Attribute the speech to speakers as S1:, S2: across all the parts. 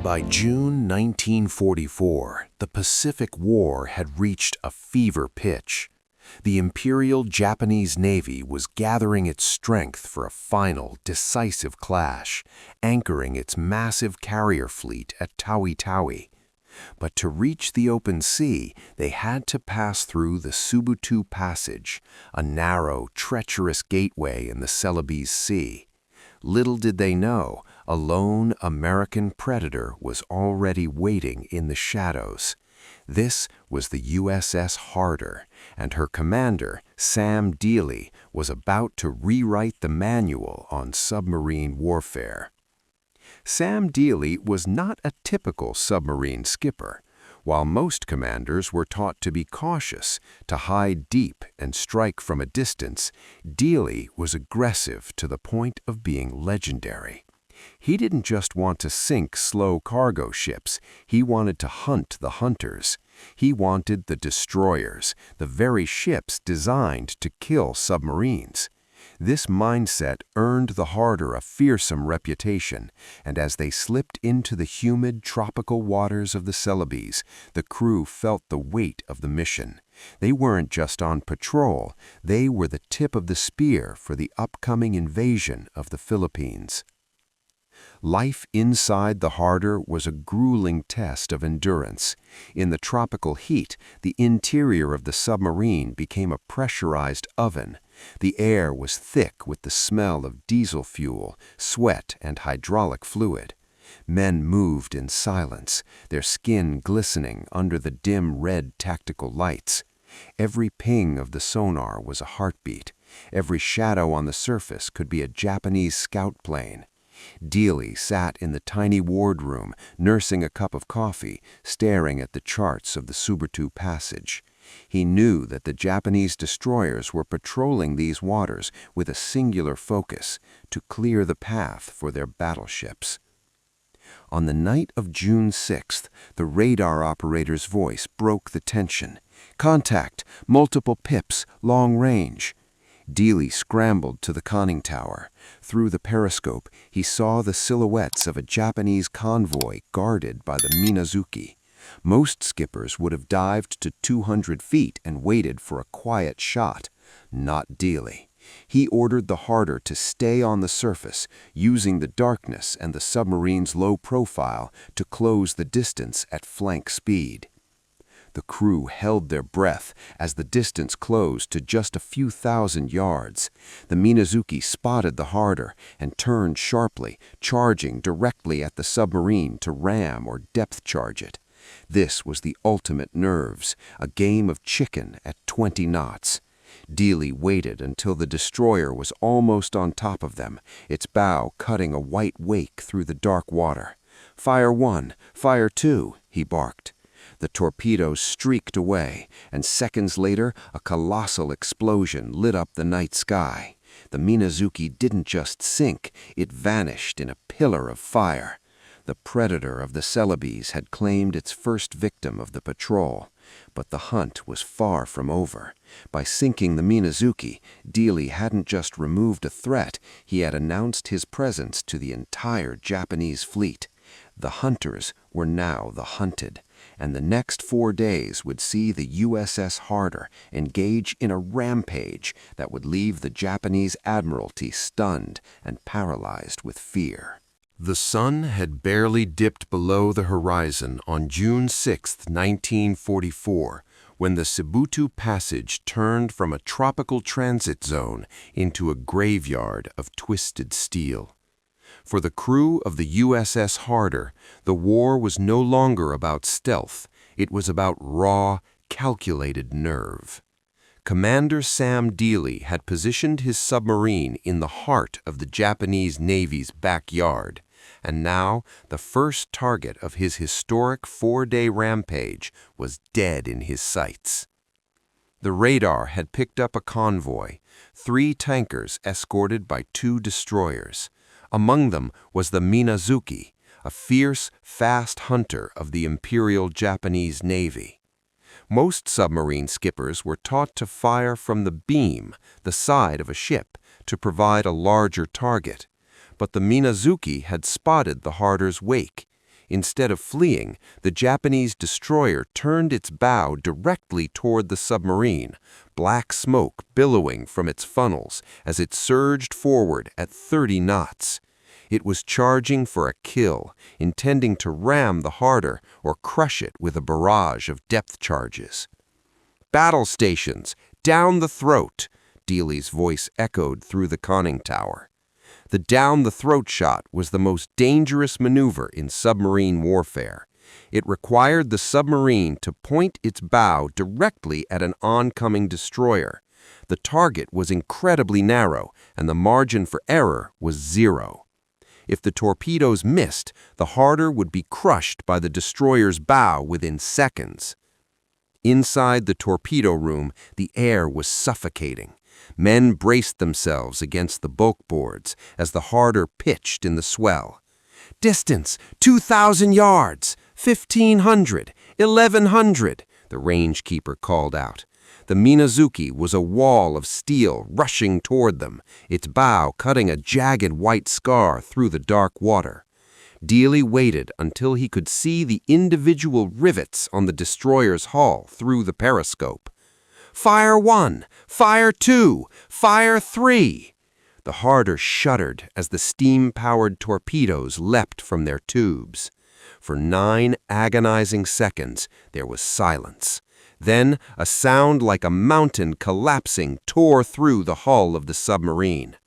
S1: By June 1944, the Pacific War had reached a fever pitch. The Imperial Japanese Navy was gathering its strength for a final, decisive clash, anchoring its massive carrier fleet at Tawi-Tawi. But to reach the open sea, they had to pass through the Ushbu Passage, a narrow, treacherous gateway in the Celebes Sea. Little did they know, a lone American predator was already waiting in the shadows. This was the USS Harder, and her commander, Sam Dealey, was about to rewrite the manual on submarine warfare. Sam Dealey was not a typical submarine skipper. While most commanders were taught to be cautious, to hide deep and strike from a distance, Dealey was aggressive to the point of being legendary. He didn't just want to sink slow cargo ships, he wanted to hunt the hunters. He wanted the destroyers, the very ships designed to kill submarines. This mindset earned the Harder a fearsome reputation, and as they slipped into the humid tropical waters of the Celebes, the crew felt the weight of the mission. They weren't just on patrol, they were the tip of the spear for the upcoming invasion of the Philippines. Life inside the Harder was a grueling test of endurance. In the tropical heat, the interior of the submarine became a pressurized oven. The air was thick with the smell of diesel fuel, sweat, and hydraulic fluid. Men moved in silence, their skin glistening under the dim red tactical lights. Every ping of the sonar was a heartbeat. Every shadow on the surface could be a Japanese scout plane. Dealey sat in the tiny wardroom, nursing a cup of coffee, staring at the charts of the Ushbu Passage. He knew that the Japanese destroyers were patrolling these waters with a singular focus, to clear the path for their battleships. On the night of June 6th, the radar operator's voice broke the tension. "Contact! Multiple pips, long range!" Dealey scrambled to the conning tower. Through the periscope, he saw the silhouettes of a Japanese convoy guarded by the Minazuki. Most skippers would have dived to 200 feet and waited for a quiet shot. Not Dealey. He ordered the Harder to stay on the surface, using the darkness and the submarine's low profile to close the distance at flank speed. The crew held their breath as the distance closed to just a few thousand yards. The Minazuki spotted the Harder and turned sharply, charging directly at the submarine to ram or depth charge it. This was the ultimate nerves, a game of chicken at 20 knots. Dealey waited until the destroyer was almost on top of them, its bow cutting a white wake through the dark water. "Fire one, fire two," he barked. The torpedoes streaked away, and seconds later, a colossal explosion lit up the night sky. The Minazuki didn't just sink, it vanished in a pillar of fire. The predator of the Celebes had claimed its first victim of the patrol. But the hunt was far from over. By sinking the Minazuki, Dealey hadn't just removed a threat, he had announced his presence to the entire Japanese fleet. The hunters were now the hunted, and the next 4 days would see the USS Harder engage in a rampage that would leave the Japanese Admiralty stunned and paralyzed with fear. The sun had barely dipped below the horizon on June 6, 1944, when the Ushbu Passage turned from a tropical transit zone into a graveyard of twisted steel. For the crew of the USS Harder, the war was no longer about stealth, it was about raw, calculated nerve. Commander Sam Dealey had positioned his submarine in the heart of the Japanese Navy's backyard, and now the first target of his historic 4-day rampage was dead in his sights. The radar had picked up a convoy, 3 tankers escorted by 2 destroyers. Among them was the Minazuki, a fierce, fast hunter of the Imperial Japanese Navy. Most submarine skippers were taught to fire from the beam, the side of a ship, to provide a larger target. But the Minazuki had spotted the Harder's wake. Instead of fleeing, the Japanese destroyer turned its bow directly toward the submarine, black smoke billowing from its funnels as it surged forward at 30 knots. It was charging for a kill, intending to ram the Harder or crush it with a barrage of depth charges. "Battle stations, down the throat!" Dealey's voice echoed through the conning tower. The down-the-throat shot was the most dangerous maneuver in submarine warfare. It required the submarine to point its bow directly at an oncoming destroyer. The target was incredibly narrow, and the margin for error was 0. If the torpedoes missed, the Harder would be crushed by the destroyer's bow within seconds. Inside the torpedo room, the air was suffocating. Men braced themselves against the bulkboards as the Harder pitched in the swell. "Distance, 2,000 yards, 1,500, 1,100, the rangekeeper called out. The Minazuki was a wall of steel rushing toward them, its bow cutting a jagged white scar through the dark water. Dealey waited until he could see the individual rivets on the destroyer's hull through the periscope. "Fire 1! Fire 2! Fire 3!" The Harder shuddered as the steam-powered torpedoes leapt from their tubes. For 9 agonizing seconds, there was silence. Then, a sound like a mountain collapsing tore through the hull of the submarine.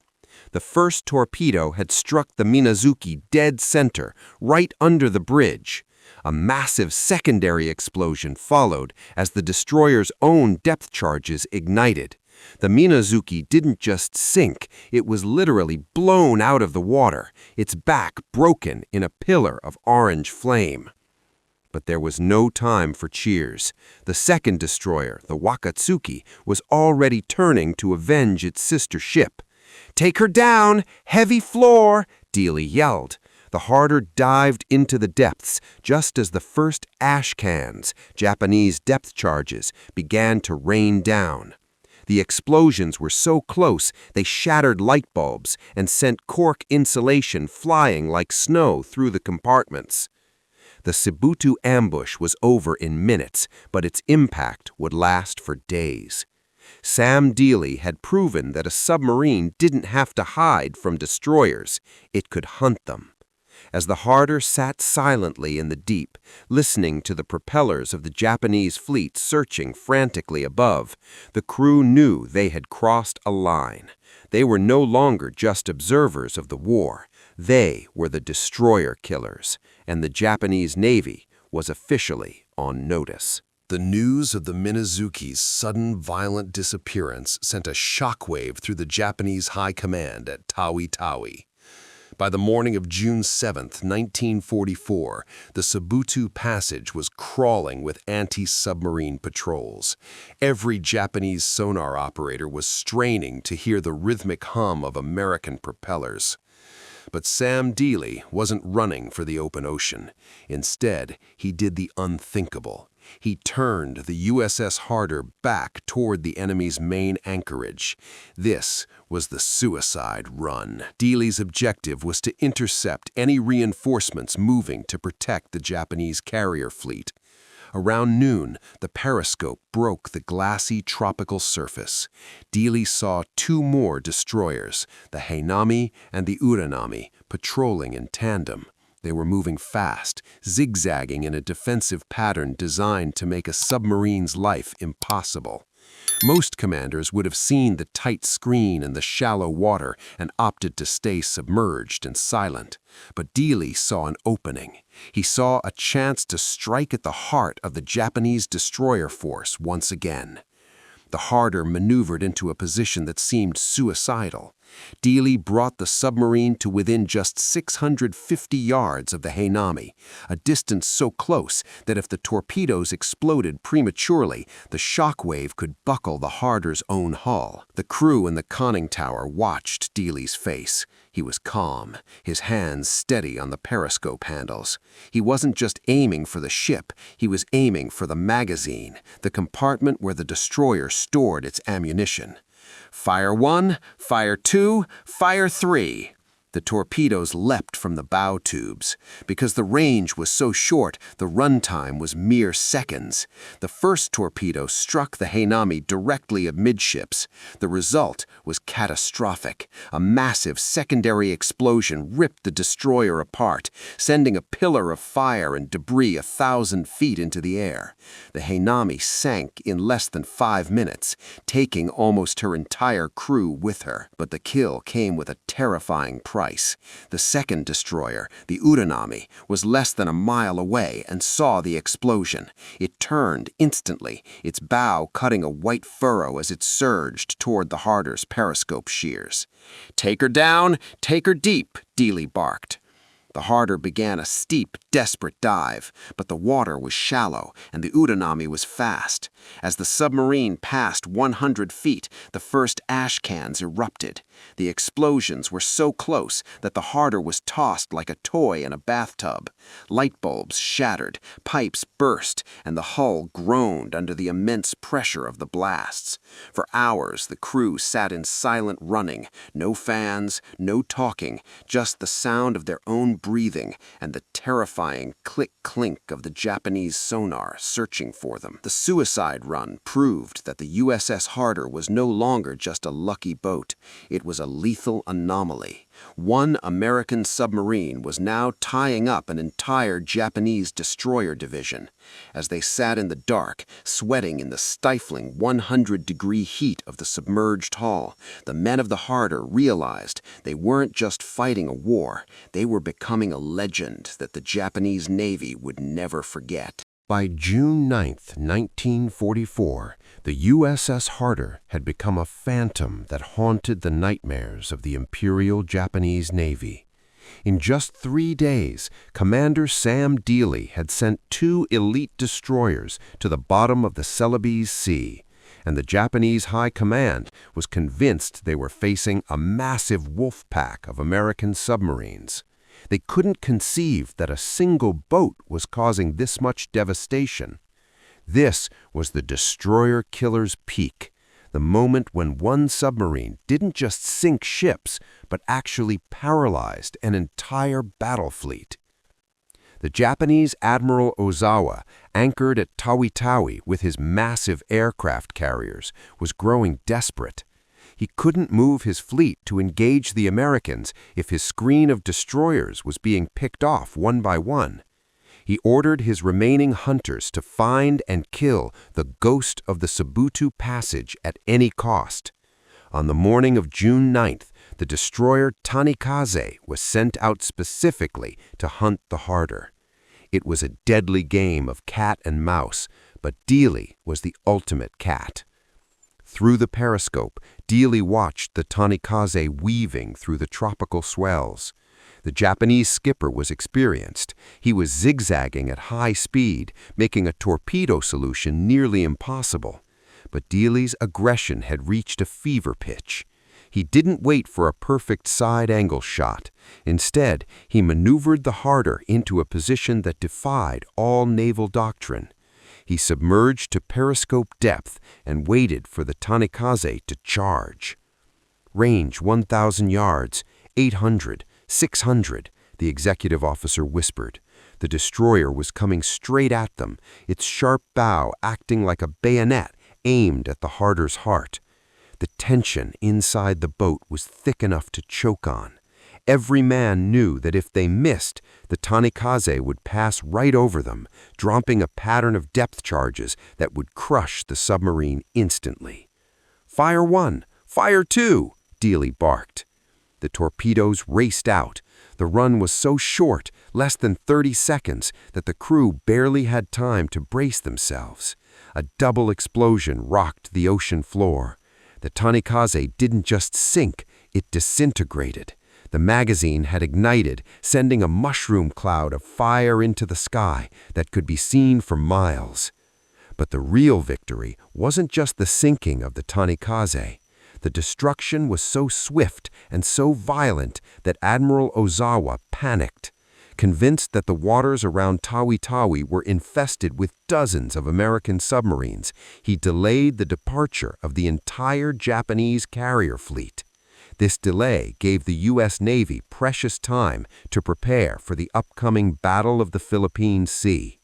S1: The first torpedo had struck the Minazuki dead center, right under the bridge. A massive secondary explosion followed as the destroyer's own depth charges ignited. The Minazuki didn't just sink, it was literally blown out of the water, its back broken in a pillar of orange flame. But there was no time for cheers. The second destroyer, the Wakatsuki, was already turning to avenge its sister ship. "Take her down! Heavy floor!" Dealey yelled. The Harder dived into the depths just as the first ash cans, Japanese depth charges, began to rain down. The explosions were so close they shattered light bulbs and sent cork insulation flying like snow through the compartments. The Sibutu ambush was over in minutes, but its impact would last for days. Sam Dealey had proven that a submarine didn't have to hide from destroyers, it could hunt them. As the Harder sat silently in the deep, listening to the propellers of the Japanese fleet searching frantically above, the crew knew they had crossed a line. They were no longer just observers of the war. They were the destroyer killers, and the Japanese Navy was officially on notice.
S2: The news of the Minazuki's sudden violent disappearance sent a shockwave through the Japanese high command at Tawi. By the morning of June 7, 1944, the Sibutu Passage was crawling with anti-submarine patrols. Every Japanese sonar operator was straining to hear the rhythmic hum of American propellers. But Sam Dealey wasn't running for the open ocean. Instead, he did the unthinkable. He turned the USS Harder back toward the enemy's main anchorage. This was the suicide run. Dealey's objective was to intercept any reinforcements moving to protect the Japanese carrier fleet. Around noon, the periscope broke the glassy tropical surface. Dealey saw 2 more destroyers, the Heinami and the Uranami, patrolling in tandem. They were moving fast, zigzagging in a defensive pattern designed to make a submarine's life impossible. Most commanders would have seen the tight screen in the shallow water and opted to stay submerged and silent. But Dealey saw an opening. He saw a chance to strike at the heart of the Japanese destroyer force once again. The Harder maneuvered into a position that seemed suicidal. Dealey brought the submarine to within just 650 yards of the Heinami, a distance so close that if the torpedoes exploded prematurely, the shockwave could buckle the Harder's own hull. The crew in the conning tower watched Dealey's face. He was calm, his hands steady on the periscope handles. He wasn't just aiming for the ship, he was aiming for the magazine, the compartment where the destroyer stored its ammunition. "Fire 1, Fire 2, Fire 3!"
S1: The torpedoes leapt from the bow tubes. Because the range was so short, the runtime was mere seconds. The first torpedo struck the Hainami directly amidships. The result was catastrophic. A massive secondary explosion ripped the destroyer apart, sending a pillar of fire and debris 1,000 feet into the air. The Hainami sank in less than 5 minutes, taking almost her entire crew with her. But the kill came with a terrifying price. The second destroyer, the Uranami, was less than a mile away and saw the explosion. It turned instantly, its bow cutting a white furrow as it surged toward the Harder's periscope shears. "Take her down, take her deep," Dealey barked. The Harder began a steep, desperate dive, but the water was shallow and the Uranami was fast. As the submarine passed 100 feet, the first ash cans erupted. The explosions were so close that the Harder was tossed like a toy in a bathtub. Light bulbs shattered, pipes burst, and the hull groaned under the immense pressure of the blasts. For hours, the crew sat in silent running, no fans, no talking, just the sound of their own breathing and the terrifying click-clink of the Japanese sonar searching for them. The suicide run proved that the USS Harder was no longer just a lucky boat. It was a lethal anomaly. One American submarine was now tying up an entire Japanese destroyer division. As they sat in the dark, sweating in the stifling 100-degree heat of the submerged hull, the men of the Harder realized they weren't just fighting a war, they were becoming a legend that the Japanese Navy would never forget.
S2: By June 9, 1944, the USS Harder had become a phantom that haunted the nightmares of the Imperial Japanese Navy. In just 3 days, Commander Sam Dealey had sent 2 elite destroyers to the bottom of the Celebes Sea, and the Japanese High Command was convinced they were facing a massive wolf pack of American submarines. They couldn't conceive that a single boat was causing this much devastation. This was the destroyer killer's peak, the moment when one submarine didn't just sink ships, but actually paralyzed an entire battle fleet. The Japanese Admiral Ozawa, anchored at Tawi-Tawi with his massive aircraft carriers, was growing desperate. He couldn't move his fleet to engage the Americans if his screen of destroyers was being picked off one by one. He ordered his remaining hunters to find and kill the ghost of the Subotu Passage at any cost. On the morning of June 9th, the destroyer Tanikaze was sent out specifically to hunt the Harder. It was a deadly game of cat and mouse, but Dealey was the ultimate cat. Through the periscope, Dealey watched the Tanikaze weaving through the tropical swells. The Japanese skipper was experienced. He was zigzagging at high speed, making a torpedo solution nearly impossible. But Dealey's aggression had reached a fever pitch. He didn't wait for a perfect side-angle shot. Instead, he maneuvered the Harder into a position that defied all naval doctrine. He submerged to periscope depth and waited for the Tanikaze to charge. "Range 1,000 yards, 800, 600, the executive officer whispered. The destroyer was coming straight at them, its sharp bow acting like a bayonet aimed at the Harder's heart. The tension inside the boat was thick enough to choke on. Every man knew that if they missed, the Tanikaze would pass right over them, dropping a pattern of depth charges that would crush the submarine instantly. "Fire 1! Fire 2!" Dealey barked. The torpedoes raced out. The run was so short, less than 30 seconds, that the crew barely had time to brace themselves. A double explosion rocked the ocean floor. The Tanikaze didn't just sink, it disintegrated. The magazine had ignited, sending a mushroom cloud of fire into the sky that could be seen for miles. But the real victory wasn't just the sinking of the Tanikaze. The destruction was so swift and so violent that Admiral Ozawa panicked. Convinced that the waters around Tawi-Tawi were infested with dozens of American submarines, he delayed the departure of the entire Japanese carrier fleet.
S3: This delay gave the U.S. Navy precious time to prepare for the upcoming Battle of the Philippine Sea.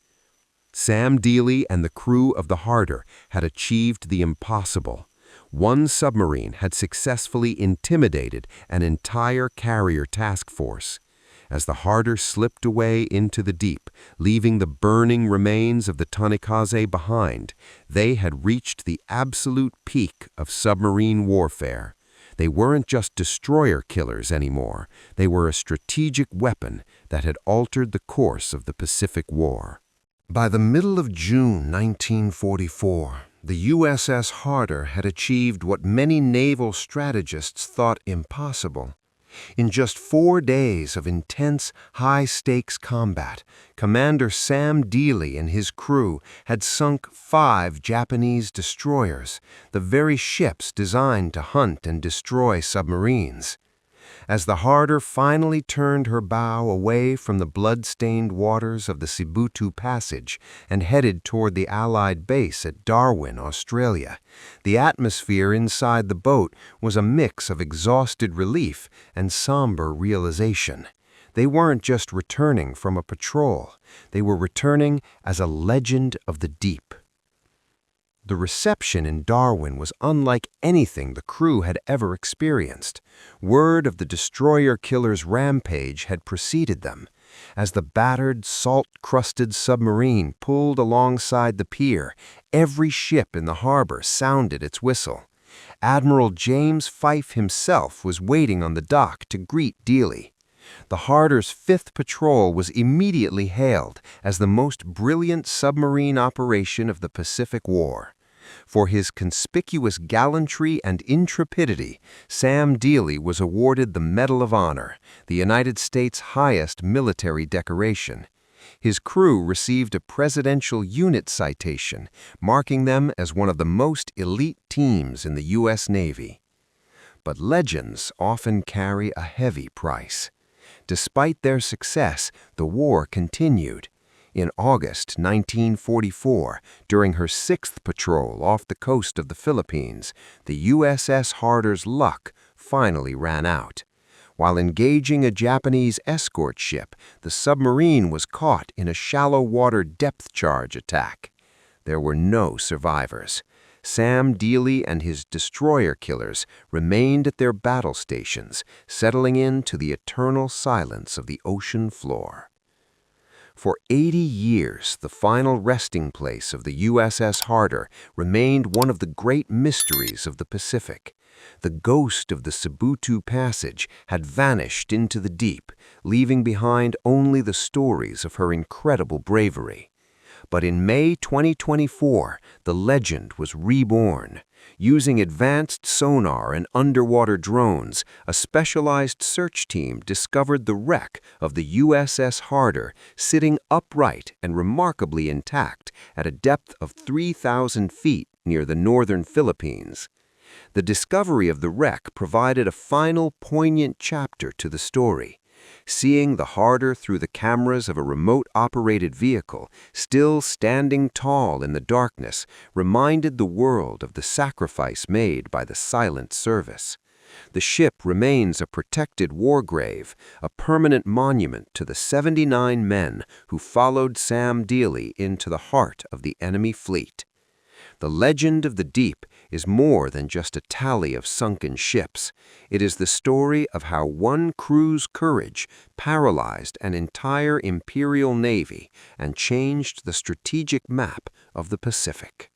S3: Sam Dealey and the crew of the Harder had achieved the impossible. One submarine had successfully intimidated an entire carrier task force. As the Harder slipped away into the deep, leaving the burning remains of the kamikaze behind, they had reached the absolute peak of submarine warfare. They weren't just destroyer killers anymore. They were a strategic weapon that had altered the course of the Pacific War.
S1: By the middle of June 1944, the USS Harder had achieved what many naval strategists thought impossible. In just 4 days of intense, high-stakes combat, Commander Sam Dealey and his crew had sunk 5 Japanese destroyers, the very ships designed to hunt and destroy submarines. As the Harder finally turned her bow away from the blood-stained waters of the Ushbu Passage and headed toward the Allied base at Darwin, Australia, the atmosphere inside the boat was a mix of exhausted relief and somber realization. They weren't just returning from a patrol. They were returning as a legend of the deep. The reception in Darwin was unlike anything the crew had ever experienced. Word of the destroyer killer's Rampage had preceded them. As the battered, salt-crusted submarine pulled alongside the pier, every ship in the harbor sounded its whistle. Admiral James Fife himself was waiting on the dock to greet Dealey. The Harder's 5th patrol was immediately hailed as the most brilliant submarine operation of the Pacific War. For his conspicuous gallantry and intrepidity, Sam Dealey was awarded the Medal of Honor, the United States' highest military decoration. His crew received a Presidential Unit Citation, marking them as one of the most elite teams in the U.S. Navy. But legends often carry a heavy price. Despite their success, the war continued. In August 1944, during her 6th patrol off the coast of the Philippines, the USS Harder's luck finally ran out. While engaging a Japanese escort ship, the submarine was caught in a shallow-water depth charge attack. There were no survivors. Sam Dealey and his destroyer killers remained at their battle stations, settling into the eternal silence of the ocean floor. For 80 years, the final resting place of the USS Harder remained one of the great mysteries of the Pacific. The ghost of the Ushbu Passage had vanished into the deep, leaving behind only the stories of her incredible bravery. But in May 2024, the legend was reborn. Using advanced sonar and underwater drones, a specialized search team discovered the wreck of the USS Harder sitting upright and remarkably intact at a depth of 3,000 feet near the northern Philippines. The discovery of the wreck provided a final poignant chapter to the story. Seeing the Harder through the cameras of a remote-operated vehicle, still standing tall in the darkness, reminded the world of the sacrifice made by the silent service. The ship remains a protected war grave, a permanent monument to the 79 men who followed Sam Dealey into the heart of the enemy fleet. The legend of the deep is more than just a tally of sunken ships. It is the story of how one crew's courage paralyzed an entire imperial navy and changed the strategic map of the Pacific.